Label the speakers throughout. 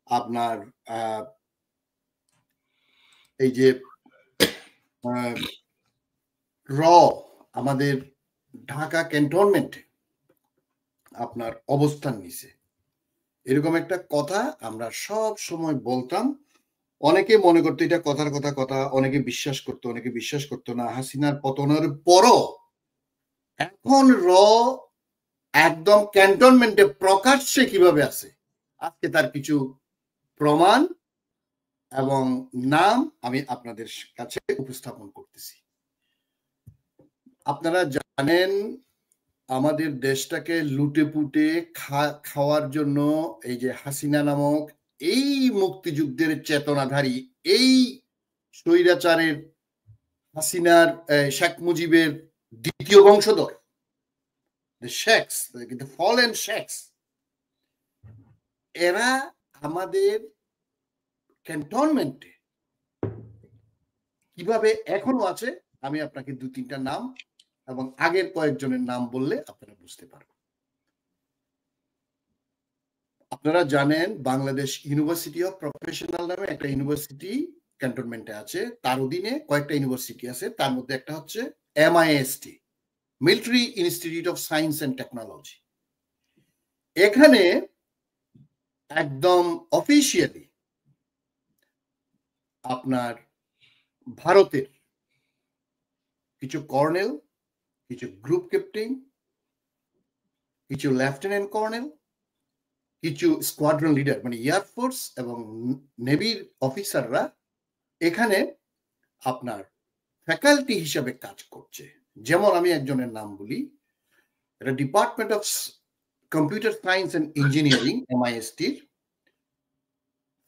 Speaker 1: আপনার এই যে র আমাদের ঢাকা ক্যান্টনমেন্টে আপনার অবস্থান নিছে, এরকম একটা কথা আমরা সব সময় বলতাম। অনেকে মনে করতো এটা কথার কথা, অনেকে বিশ্বাস করতো, অনেকে বিশ্বাস করতো না। হাসিনার পতনের পরও এখন র একদম ক্যান্টনমেন্টে প্রকাশ্যে কিভাবে আছে, আজকে তার কিছু প্রমাণ এবং নাম আমি আপনাদের কাছে উপস্থাপন করতেছি। আপনারা জানেন আমাদের দেশটাকে লুটে পুটে খাওয়ার জন্য এই যে হাসিনা নামক এই মুক্তিযুদ্ধের চেতনাধারী এই স্বৈরাচারের হাসিনার শেখ মুজিবের দ্বিতীয় বংশধর ফলেন শেখস, এরা আমাদের ক্যান্টনমেন্টে কিভাবে এখনো আছে আমি আপনাকে 2-3টা নাম এবং আগের কয়েকজনের নাম বললে আপনারা বুঝতে পারবেন। আপনারা জানেন বাংলাদেশ ইউনিভার্সিটি অফ প্রফেশনাল নামে একটা ইউনিভার্সিটি ক্যান্টনমেন্টে আছে, তার অধীনে কয়েকটা ইউনিভার্সিটি আছে, তার মধ্যে একটা হচ্ছে MIST, military institute of science and technology. এখানে একদম অফিসিয়ালি আপনার ভারতের কিছু কর্নেল, কিছু গ্রুপ ক্যাপ্টেন, কিছু লেফটেন্যান্ট কর্নেল, কিছু স্কোয়াড্রন লিডার মানে এয়ারফোর্স এবং নেভির অফিসাররা এখানে আপনার ফ্যাকাল্টি হিসাবে কাজ করছে। যেমন আমি একজনের নাম বলি, এটা department of computer science and engineering MIST-র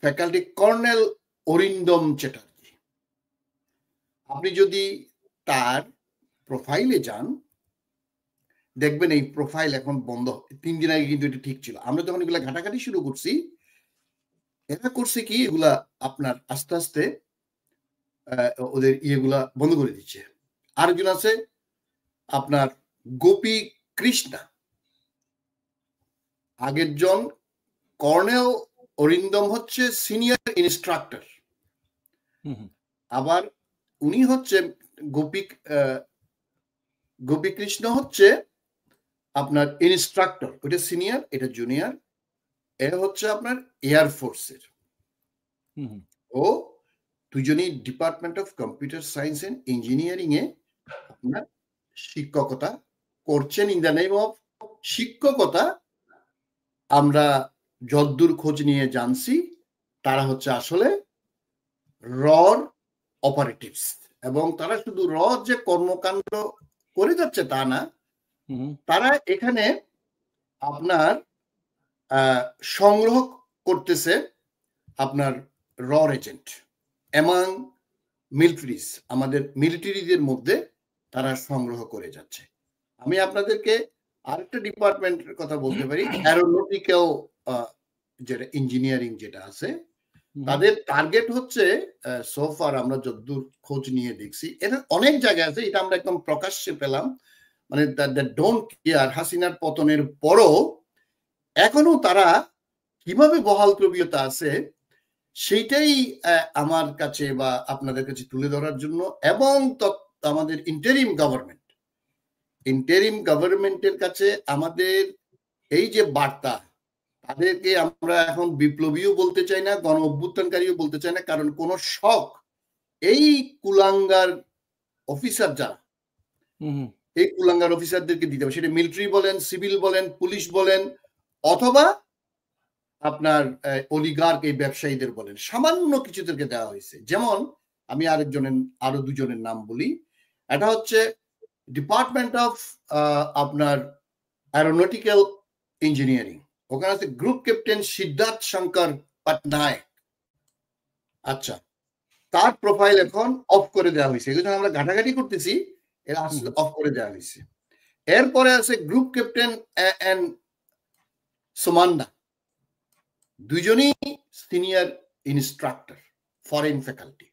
Speaker 1: ফ্যাকাল্টি কর্নেল অরিন্দম চ্যাটার্জি। আপনি যদি তার প্রোফাইলে যান দেখবেন এই প্রোফাইল এখন বন্ধ। 3 দিন আগে কিন্তু এটা ঠিক ছিল। আমরা যখন এগুলা ঘাটাঘাটি শুরু করছি, এটা করছে কি এগুলা আপনার আস্তে আস্তে ওদের ইয়েগুলা বন্ধ করে দিচ্ছে। আরেকজন আছে আপনার গোপী কৃষ্ণা, আগের জন কর্নেল অরিন্দম হচ্ছে সিনিয়র ইনস্ট্রাক্টর, আবার উনি হচ্ছে গোপী কৃষ্ণ হচ্ছে আপনার ইনস্ট্রাক্টর, ওটা সিনিয়র এটা জুনিয়র। এরা হচ্ছে আপনার এয়ারফোর্সের, ও দুজনই department of computer science and engineering এ আপনার শিক্ষকতা করছেন। ইন দ্য নেম অফ শিক্ষকতা আমরা যদ্দূর খোঁজ নিয়ে জানছি তারা হচ্ছে আসলে রর অপারেটিভস, এবং তারা শুধু র যে কর্মকাণ্ড করে যাচ্ছে তা না, তারা এখানে আপনার সংগ্রহ করতেছে আপনার র এজেন্ট এমাং মিলিটারিজ, আমাদের মিলিটারিদের মধ্যে তারা সংগ্রহ করে যাচ্ছে। আমি আপনাদেরকে আরেকটা ডিপার্টমেন্টের কথা বলতে পারি, অ্যারোনটিক্যাল যেটা ইঞ্জিনিয়ারিং যেটা আছে, তাদের টার্গেট হচ্ছে সোফার আমরা যতদূর খোঁজ নিয়ে দেখছি, এটা অনেক জায়গায় আছে, এটা আমরা একদম প্রকাশ্যে পেলাম, মানে ডোন্ট কেয়ার। হাসিনার পতনের পরও এখনো তারা কিভাবে বহাল তবিয়তা আছে সেইটাই আমার কাছে বা আপনাদের কাছে তুলে ধরার জন্য, এবং আমাদের ইন্টারিম গভর্নমেন্টের কাছে আমাদের এই যে বার্তা, তাদেরকে আমরা এখন বিপ্লবীও বলতে চাই না, গণ অভ্যুত্থানকারীও বলতে চাই না, কারণ কোন শখ এই কুলাঙ্গার অফিসার যারা এই কুলাঙ্গার অফিসারদেরকে দিতে হবে, সেটা মিলিটারি বলেন, সিভিল বলেন, পুলিশ বলেন, অথবা আপনার অলিগার্ক এই ব্যবসায়ীদের বলেন, সামান্য কিছুদেরকে দেওয়া হয়েছে। যেমন আমি আরো দুজনের নাম বলি, এটা হচ্ছে ডিপার্টমেন্ট অফ আপনার অ্যারোনটিক্যাল ইঞ্জিনিয়ারিং, ওখানে আছে গ্রুপ ক্যাপ্টেন সিদ্ধার্থ শঙ্কর পটনায়ক। আচ্ছা, তার প্রোফাইল এখন অফ করে দেওয়া হয়েছে, এই জন্য আমরা ঘাটাঘাটি করতেছি, এরা আসলে অফ করে দেওয়া হয়েছে। এরপরে আছে গ্রুপ ক্যাপ্টেন এন সুমান্ডা, দুজনই সিনিয়র ইনস্ট্রাক্টর ফরেন ফ্যাকাল্টি।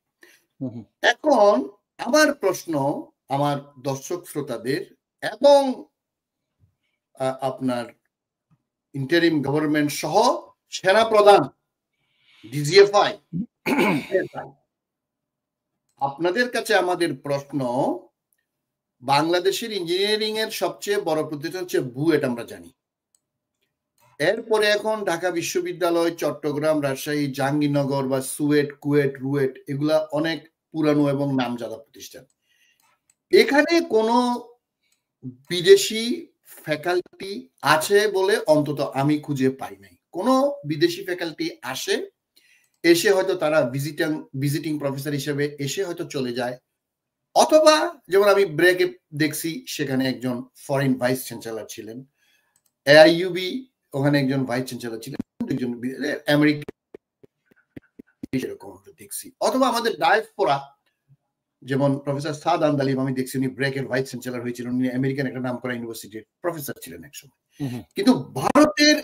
Speaker 1: এখন আমার প্রশ্ন আমার দর্শক শ্রোতাদের এবং আপনার ইন্টারিম গভর্নমেন্ট সহ সেনা প্রধান ডিজিএফআই। আপনাদের কাছে আমাদের প্রশ্ন, বাংলাদেশের ইঞ্জিনিয়ারিং এর সবচেয়ে বড় প্রতিষ্ঠান হচ্ছে বুয়েট, আমরা জানি। এরপরে এখন ঢাকা বিশ্ববিদ্যালয়, চট্টগ্রাম, রাজশাহী, জাহাঙ্গীরনগর বা সুয়েট, কুয়েট, রুয়েট, এগুলা অনেক পুরানো এবং নামজাদা প্রতিষ্ঠান। এখানে কোনো বিদেশি ফ্যাকাল্টি আছে বলে অন্তত আমি খুঁজে পাই নাই। কোনো বিদেশি ফ্যাকাল্টি আসে, এসে হয়তো তারা ভিজিটিং প্রফেসর হিসেবে এসে হয়তো চলে যায়, অথবা যেমন আমি ব্রেকে দেখছি সেখানে একজন ফরেন ভাইস চ্যান্সেলর ছিলেন, এআইইউবি ওখানে একজন ভাইস চ্যান্সেলর ছিলেন, একজন আমেরিকা দেখছি, অথবা আমাদের ডায়াসপোরা যেমন প্রফেসর সাদ আন্দালিম, আমি দেখছি উনি ব্রেকের ভাইস চ্যান্সেলর হয়েছিলেন, উনি আমেরিকান একটা নাম করা ইউনিভার্সিটির প্রফেসর ছিলেন একসময়। কিন্তু ভারতের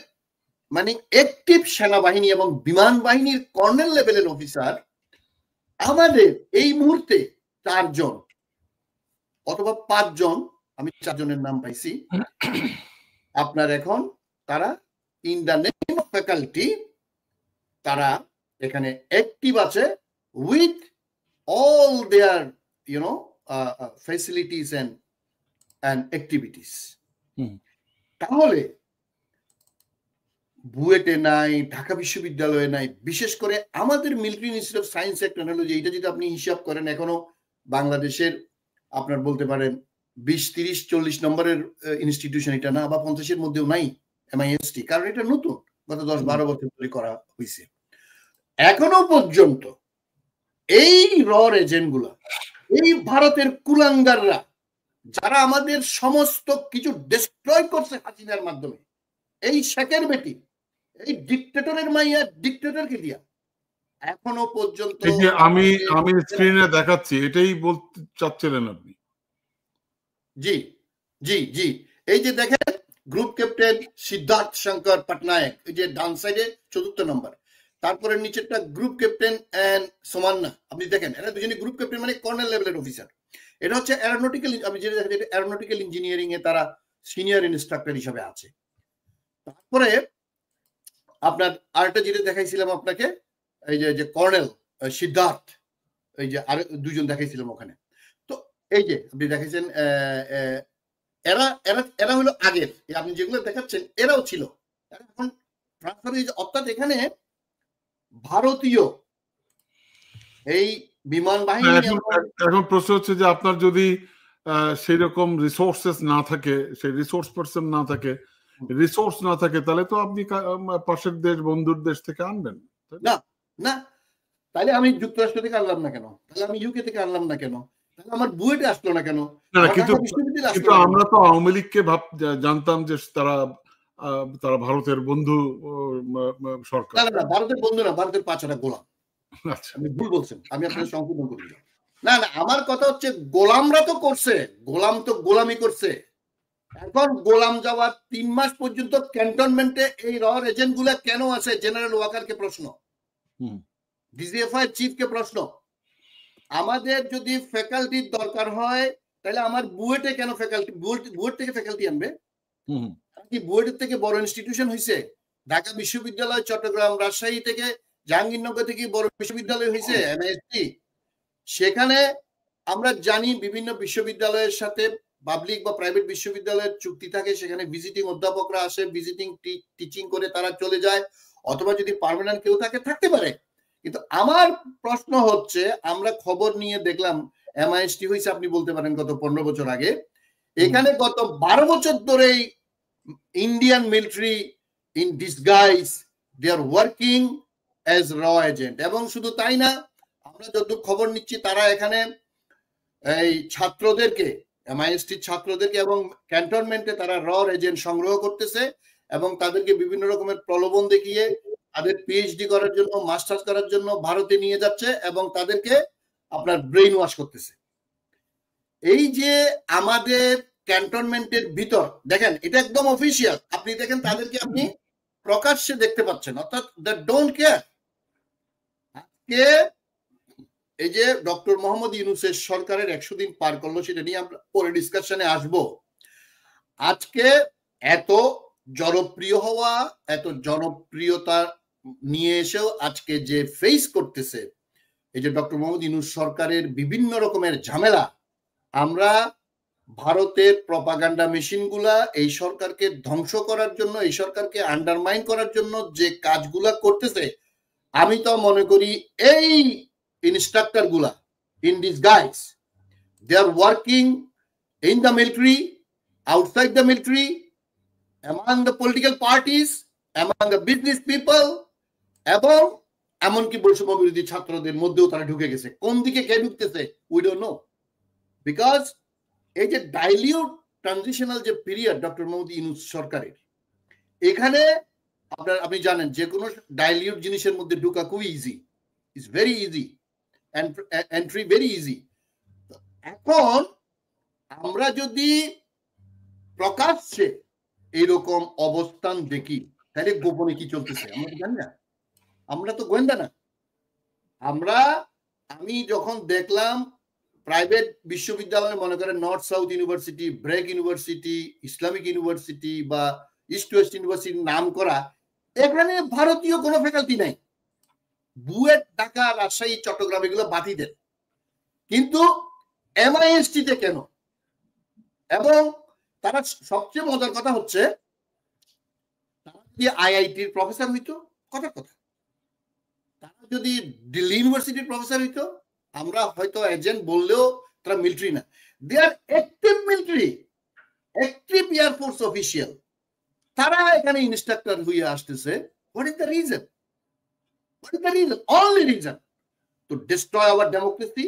Speaker 1: মানে অ্যাক্টিভ সেনাবাহিনী এবং বিমান বাহিনীর কর্নেল লেভেলের অফিসার আমাদের এই মুহূর্তে 4 জন অথবা 5 জন, আমি 4 জনের নাম পাইছি আপনার। এখন তারা in the name of faculty তারা এখানে অ্যাক্টিভ আছে with all their facilities and activities. তাহলে বুয়েটে নাই, ঢাকা বিশ্ববিদ্যালয়ে নাই, বিশেষ করে আমাদের military institute of science and technology, এটা যদি আপনি হিসাব করেন এখনো বাংলাদেশের আপনার বলতে পারেন 20, 30, 40 নম্বরের ইনস্টিটিউশন এটা না, বা 50-এর মধ্যেও নাই এমআইএসটি, কারণ এটা নতুন, গত 10-12 বছর ধরে করা হয়েছে। এখনো পর্যন্ত এই এজেন্ট গুলা, এই ভারতের কুলাঙ্গাররা যারা আমাদের সমস্ত কিছু ডিস্ট্রয় করছে হাসিনার মাধ্যমে, এই শেখের বেটি, এই ডিক্টেটরের মাইয়া, ডিক্টেটরকে দিয়া এখনো পর্যন্ত
Speaker 2: আমি স্ক্রিনে দেখাচ্ছি, এটাই বলতে চাচ্ছিলেন আপনি?
Speaker 1: জি জি জি, এই যে দেখেন গ্রুপ ক্যাপ্টেন সিদ্ধার্থ শঙ্কর পটনায়ক, এই যে ডান সাইডে 4th নম্বর, তারপরে নিচেরটা গ্রুপ ক্যাপ্টেন এন্ড সোমান্না, আপনি দেখেন এরা দুজনই গ্রুপ ক্যাপ্টেন, মানে কর্নেল লেভেলের অফিসার। এটা হচ্ছে অ্যারোনটিক্যাল, আমি যেটা দেখেন এটা অ্যারোনটিক্যাল ইঞ্জিনিয়ারিং এ তারা সিনিয়র ইনস্ট্রাক্টর হিসেবে আছে। তারপরে আপনার আরেকটা যেটা দেখাইছিলাম আপনাকে, এই যে কর্নেল সিদ্ধার্থ, এই যে আর 2 জন দেখাইছিলাম ওখানে। তো এই যে আপনি দেখাইছেন এরা এরা এরা হলো আগের, আপনি যেগুলো দেখাচ্ছেন এরাও ছিল, এখন ট্রান্সফার হয়েছে। অর্থাৎ এখানে ভারতীয় এই বিমান বাহিনী,
Speaker 2: এখন প্রশ্ন হচ্ছে যে আপনার যদি সেই রকম রিসোর্সেস না থাকে, সেই রিসোর্স পারসন না থাকে, রিসোর্স না থাকে, তাহলে তো আপনি পাশের দেশ, বন্ধুর দেশ থেকে আনবেন
Speaker 1: না। না, তাহলে আমি যুক্তরাষ্ট্র থেকে আনলাম না কেন? তাহলে আমি ইউকে থেকে আনলাম না কেন? তাহলে আমার বুয়েটে আসলো না কেন?
Speaker 2: কিন্তু আমরা তো আওয়ামী লীগকে জানতাম যে তারা ভারতের বন্ধু সরকার।
Speaker 1: না, ভারতের বন্ধু না, ভারতের পাঁচটা গোলাম। আপনি ভুল বলছেন, আমি আপনাকে সংশোধন করে দিলাম। না, আমার কথা হচ্ছে গোলামরা তো করছে, গোলাম তো গোলামি করছে। এখন গোলাম যাওয়ার 3 মাস পর্যন্ত ক্যান্টনমেন্টে এই এজেন্ট গুলা কেন আছে? জেনারেল ওয়াকারকে প্রশ্ন, ডিজিএফআই চিফকে প্রশ্ন। আমাদের যদি ফ্যাকাল্টির দরকার হয় তাহলে আমার বুয়েটে কেন ফ্যাকাল্টি, বুয়েট থেকে ফ্যাকাল্টি আনবে? কি বুয়েটের থেকে বড় ইনস্টিটিউশন হয়েছে? ঢাকা বিশ্ববিদ্যালয়, চট্টগ্রাম, রাজশাহী থেকে, জাহাঙ্গীরনগর থেকে বড় বিশ্ববিদ্যালয় হয়েছে এমআইএসটি। সেখানে আমরা জানি বিভিন্ন বিশ্ববিদ্যালয়ের সাথে পাবলিক বা প্রাইভেট বিশ্ববিদ্যালয়ের চুক্তি থাকে, সেখানে ভিজিটিং অধ্যাপকরা আসে, ভিজিটিং টিচিং করে তারা চলে যায়, অথবা যদি পার্মানেন্ট কেউ থাকে থাকতে পারে। কিন্তু আমার প্রশ্ন হচ্ছে, আমরা খবর নিয়ে দেখলাম এমআইএসটি হয়েছে, আপনি বলতে পারেন গত 15 বছর আগে, এখানে গত 12 বছর ধরেই Indian military in disguise they are working as র এজেন্ট। এবং শুধু তাই না, আমরা যতটুকু খবর নিচ্ছি তারা এখানে এই ছাত্রদেরকে, এমআইএসটি ছাত্রদেরকে এবং ক্যান্টনমেন্টে তারা র এজেন্ট সংগ্রহ করতেছে এবং তাদেরকে বিভিন্ন রকমের প্রলোভন দেখিয়ে তাদের পিএইচডি করার জন্য, মাস্টার্স করার জন্য ভারতে নিয়ে যাচ্ছে এবং তাদেরকে আপনার ব্রেইন ওয়াশ করতেছে। এই যে আমাদের ক্যান্টনমেন্টের ভিতর দেখেন, এটা একদম অফিসিয়াল, আপনি দেখেন তাদেরকে আপনি প্রকাশ্যে দেখতে পাচ্ছেন, অর্থাৎ দ্য ডোন্ট কেয়ার। আজকে এই যে ডক্টর মোহাম্মদ ইউনূসের সরকারের 100 দিন পার করলো, সেটা নিয়ে আমরা পরে ডিসকাশনে আসব। আজকে এত জনপ্রিয় হওয়া, এত জনপ্রিয়তা নিয়ে এসেও আজকে যে ফেস করতেছে এই যে ডক্টর মোহাম্মদ ইউনূস সরকারের বিভিন্ন রকমের ঝামেলা, আমরা ভারতের প্রপাগান্ডা মেশিনগুলা এই সরকারকে ধ্বংস করার জন্য, এই সরকারকে আন্ডারমাইন করার জন্য যে কাজগুলা করতেছে, আমি তো মনে করি এই ইনস্ট্রাক্টর গুলা in disguise they are working in the military, outside the military, among the political parties, among the business people, এবং এমনকি বৈষম্য বিরোধী ছাত্রদের মধ্যেও তারা ঢুকে গেছে। কোন দিকে কে ঢুকতেছে উই ডোন্ট নো, বিকজ এই যে ডাইলিউট ট্রানজিশনাল যে পিরিয়ড ডক্টর মোহাম্মদ ইউনূস সরকারের, এখানে আপনি জানেন যে কোনো ডাইলিউট জিনিসের মধ্যে ঢুকা খুবই easy, it's very easy, entry very easy. এখন আমরা যদি প্রকাশ্যে এইরকম অবস্থান দেখি, তাহলে গোপনে কি চলতেছে আমরা তো জানি না, আমরা তো গোয়েন্দা না। আমি যখন দেখলাম প্রাইভেট বিশ্ববিদ্যালয়, মনে করেন north south university, BRAC university, Islamic university বা ইস্ট ওয়েস্ট ইউনিভার্সিটির নাম করা, এখানে ভারতীয় কোনো ফ্যাকাল্টি নাই। বুয়েট, ঢাকা, রাজশাহী, চট্টগ্রাম এগুলো বাতি দেন, কিন্তু এমআইএসটিতে কেন? এবং তারা সবচেয়ে মজার কথা হচ্ছে, তারা যদি আইআইটির প্রফেসর হইতো কথা, তারা যদি দিল্লি ইউনিভার্সিটির প্রফেসর হইতো, আমরা হয়তো এজেন্ট বললেও তারা মিলিটারি না, they are active military, active air force official, তারা এখানে ইনস্ট্রাক্টর হয়ে আসতেছে। What is the reason? What is the reason? Only reason to destroy our democracy,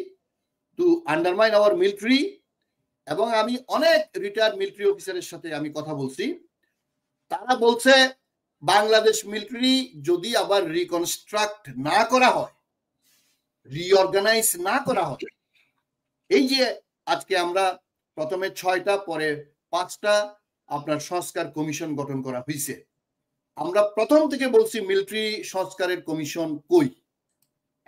Speaker 1: to undermine our military. এবং আমি অনেক রিটায়ার্ড মিলিটারি অফিসারের সাথে আমি কথা বলছি, তারা বলছে বাংলাদেশ মিলিটারি যদি আবার রিকনস্ট্রাক্ট না করা হয়, রিঅর্গানাইজ না করা হয়, এই যে আজকে আমরা প্রথমে 6টা পরে 5টা আপনার সংস্কার কমিশন গঠন করা হয়েছে, আমরা প্রথম থেকে বলছি মিলিটারি সংস্কারের কমিশন কই?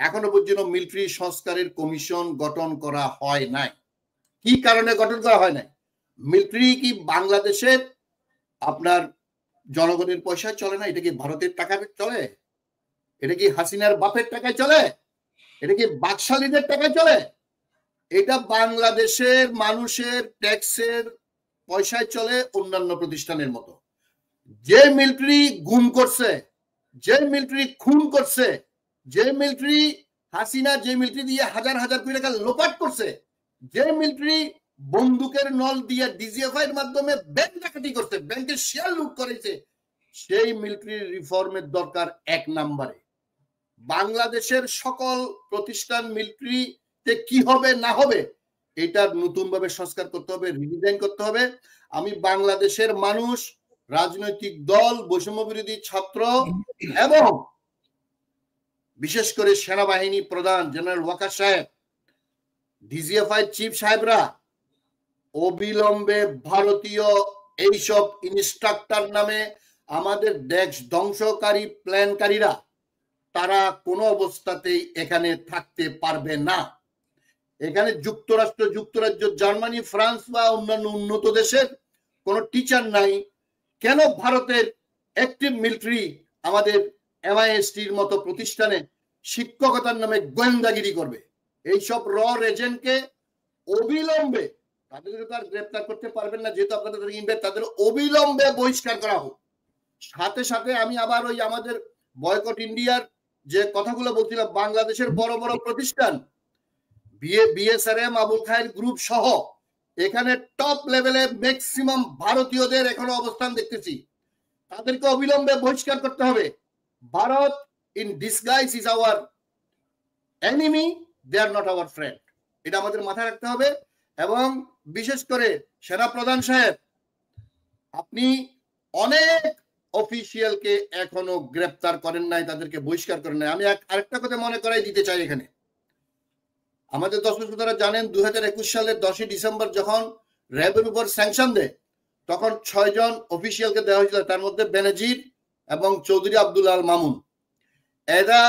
Speaker 1: এখনো পর্যন্ত মিলিটারি সংস্কারের কমিশন গঠন করা হয় নাই। কি কারণে গঠন করা হয় নাই? মিলিটারি কি বাংলাদেশের আপনার জনগণের পয়সায় চলে না? এটা কি ভারতের টাকায় চলে? এটা কি হাসিনার বাপের টাকায় চলে? এটা কি বাকশালীদের টাকায় চলে? এটা বাংলাদেশের মানুষের ট্যাক্সের পয়সায় চলে, অন্যান্য প্রতিষ্ঠানের মতো। যে মিলিটারি গুম করছে, যে মিলিটারি খুন করছে, যে মিলিটারি হাসিনা, যে মিলিটারি দিয়ে হাজার হাজার কোটি টাকা লোপাট করছে, যে মিলিটারি বন্দুকের নল দিয়ে ডিজিএফআই এর মাধ্যমে ব্যাংক ডাকাতি করছে, ব্যাংকের শেয়ার লুট করেছে, সেই মিলিটারি রিফর্মের দরকার 1 নম্বরে। বাংলাদেশের সকল প্রতিষ্ঠান মিলিটারিতে কি হবে না হবে এটা নতুন ভাবে সংস্কার করতে হবে, রিডিজাইন করতে হবে। আমি বাংলাদেশের মানুষ, রাজনৈতিক দল, বৈষম্য বিরোধী ছাত্র এবং বিশেষ করে সেনাবাহিনী প্রধান জেনারেল ওয়াকার সাহেব, ডিজিএফআই চিফ সাহেবরা অবিলম্বে ভারতীয় এইসব ইনস্ট্রাক্টর নামে আমাদের দেশ ধ্বংসকারী প্ল্যানকারীরা, তারা কোনো অবস্থাতেই এখানে থাকতে পারবে না। এখানে যুক্তরাষ্ট্র, যুক্তরাজ্য, জার্মানি, ফ্রান্স বা অন্যান্য উন্নত দেশের কোনো টিচার নাই। কেন ভারতের অ্যাক্টিভ মিলিটারি আমাদের এমআইএসটির মতো প্রতিষ্ঠানে শিক্ষকতার নামে গোয়েন্দাগিরি করবে? এইসব এজেন্টকে অবিলম্বে, তাদেরকে তো আর গ্রেপ্তার করতে পারবেন না যেহেতু আপনাদের ইনভেট, তাদের অবিলম্বে বহিষ্কার করা হোক। সাথে সাথে আমি আবার ওই আমাদের বয়কট ইন্ডিয়ার যে কথাগুলো বলছিলাম, বাংলাদেশের বড় বড় প্রতিষ্ঠান বিএসআরএম, আবুল খায়ের গ্রুপ সহ এখানে টপ লেভেলে ম্যাক্সিমাম ভারতীয়দের এখনো অবস্থান দেখতেছি, তাদেরকে অবিলম্বে বহিষ্কার করতে হবে। Bharat in disguise is our enemy, they are not our friend, এটা আমাদের মাথায় রাখতে হবে। এবং বিশেষ করে সেনা প্রধান সাহেব, আপনি অনেক অফিসিয়ালকে এখনো গ্রেপ্তার করেন নাই, তাদেরকে বহিষ্কার করেন নাই। আমি আরেকটা কথা মনে করাই দিতে চাই, এখানে আমাদের দর্শক শ্রোতারা জানেন 2021 সালের 10ই ডিসেম্বর যখন র্যাবের উপর স্যাংশন দেয়, তখন 6 জন অফিসিয়ালকে দেওয়া হয়েছিল, তার মধ্যে বেনজির এবং চৌধুরী আব্দুল আল মামুন। এরা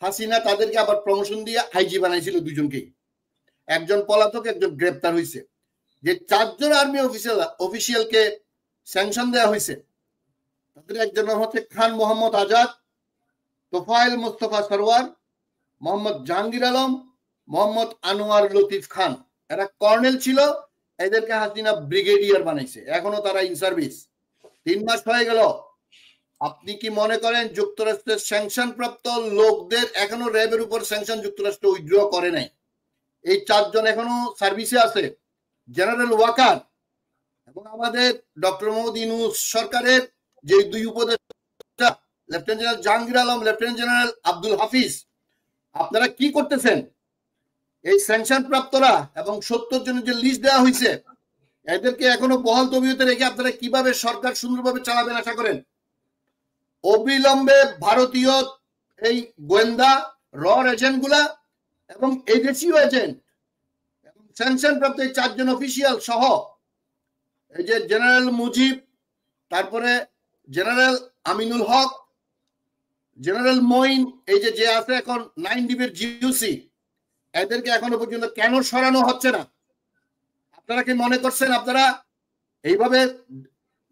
Speaker 1: হাসিনা তাদেরকে আবার প্রমোশন দিয়ে আইজি বানাইছিল, দুজনকেই। একজন পলাতক, একজন গ্রেপ্তার হয়েছে। যে 4 জন আর্মি অফিসিয়ালকে স্যাংশন দেওয়া হয়েছে, তাদের একজন হচ্ছে খান মোহাম্মদ আজাদ, তোফায়েল মোস্তফা সরওয়ার, মোহাম্মদ জাহাঙ্গীর আলম, মোহাম্মদ আনোয়ার লতিফ খান, এরা কর্নেল ছিল, এদেরকে হাসিনা ব্রিগেডিয়ার বানাইছে, এখনো তারা ইন সার্ভিস। 3 মাস হয়ে গেল। আপনি কি মনে করেন যুক্তরাষ্ট্রের স্যাংশন প্রাপ্ত লোকদের এখনো র্যাবের উপর স্যাংশন যুক্তরাষ্ট্র উইথড্র করে নাই? এই 4 জন এখনো সার্ভিসে আছে। জেনারেল ওয়াকার এবং আমাদের ডক্টর মোহাম্মদ ইউনূস সরকারের যে 2 উপদেষ্টা, lieutenant general Jahangir Alam, lieutenant general Abdul Hafiz, আপনারা কি করতেছেন? এই স্যাংশন প্রাপ্তরা এবং 70 জনের যে লিস্ট দেওয়া হয়েছে, এদেরকে এখনো বহাল তবিয়তে রেখে আপনারা কিভাবে সরকার সুন্দরভাবে চালাবেন আশা করেন? অবিলম্বে ভারতীয় এই গোয়েন্দা র এজেন্ট গুলা এবং এই দেশীয় এজেন্ট এবং স্যাংশন প্রাপ্ত এই 4 জন অফিসিয়াল সহ এই যে জেনারেল মুজিব, তারপরে জেনারেল আমিনুল হক, জেনারেল মঈন, এই যে আছে এখন 9 ডিবির জিওসি, এদেরকে এখনো পর্যন্ত কেন সরানো হচ্ছে না? আপনারা কি মনে করছেন আপনারা এইভাবে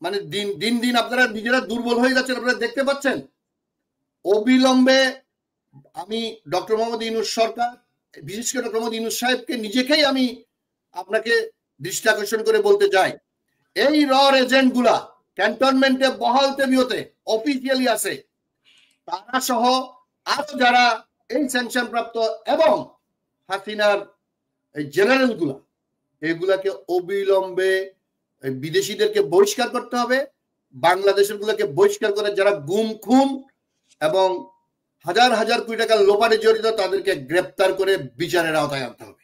Speaker 1: মানে দিন দিন আপনারা নিজেরা দুর্বল হয়ে যাচ্ছেন? আপনারা দেখতে পাচ্ছেন। অবিলম্বে আমি ডক্টর মোহাম্মদ ইউনূস সরকার, বিশেষ করে ডক্টর মোহাম্মদ ইউনূস সাহেবকে নিজেকেই আমি আপনাকে দৃষ্টি আকর্ষণ করে বলতে চাই, এই র এজেন্ট গুলা ক্যান্টনমেন্টে বহাল তবিয়তে অফিসিয়ালি আছে, তারা সহ আরো যারা এই স্যাংশন প্রাপ্ত এবং হাসিনার এই জেনারেল গুলা, এগুলাকে অবিলম্বে বিদেশিদেরকে বহিষ্কার করতে হবে। বাংলাদেশের গুলাকে বহিষ্কার করে যারা গুম খুন এবং হাজার হাজার কোটি টাকার লোপাটে জড়িত, তাদেরকে গ্রেপ্তার করে বিচারের আওতায় আনতে হবে।